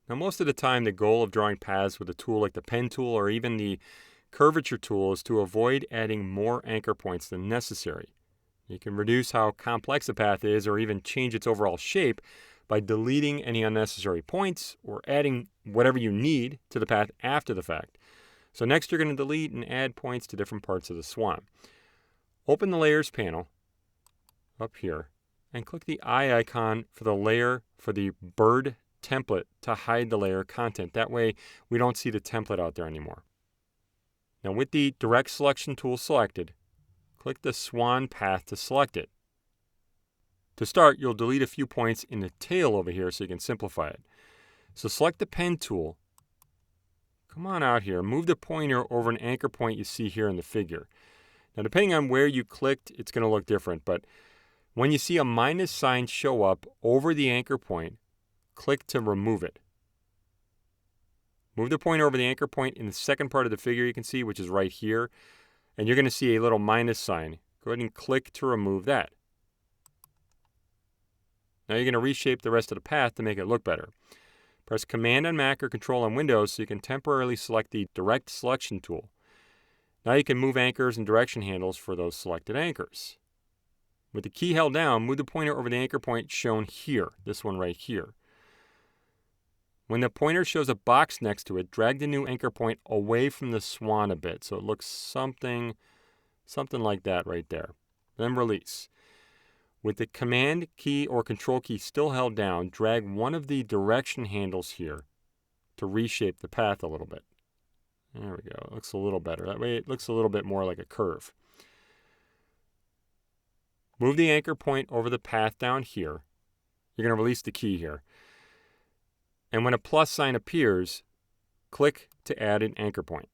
Now, most of the time, the goal of drawing paths with a tool like the pen tool or even the curvature tool is to avoid adding more anchor points than necessary. You can reduce how complex a path is or even change its overall shape by deleting any unnecessary points or adding whatever you need to the path after the fact. So next you're going to delete and add points to different parts of the swan. Open the Layers panel up here and click the eye icon for the layer for the bird template to hide the layer content. That way we don't see the template out there anymore. Now with the direct selection tool selected, click the swan path to select it. To start, you'll delete a few points in the tail over here so you can simplify it. So select the pen tool. Come on out here, move the pointer over an anchor point you see here in the figure. Now depending on where you clicked, it's going to look different, but when you see a minus sign show up over the anchor point, click to remove it. Move the pointer over the anchor point in the second part of the figure you can see, which is right here, and you're going to see a little minus sign. Go ahead and click to remove that. Now you're going to reshape the rest of the path to make it look better. Press Command on Mac or Control on Windows so you can temporarily select the Direct Selection tool. Now you can move anchors and direction handles for those selected anchors. With the key held down, move the pointer over the anchor point shown here, this one right here. When the pointer shows a box next to it, drag the new anchor point away from the swan a bit so it looks something like that right there. Then release. With the Command key or Control key still held down, drag one of the direction handles here to reshape the path a little bit. There we go. It looks a little better. That way it looks a little bit more like a curve. Move the anchor point over the path down here. You're going to release the key here. And when a plus sign appears, click to add an anchor point.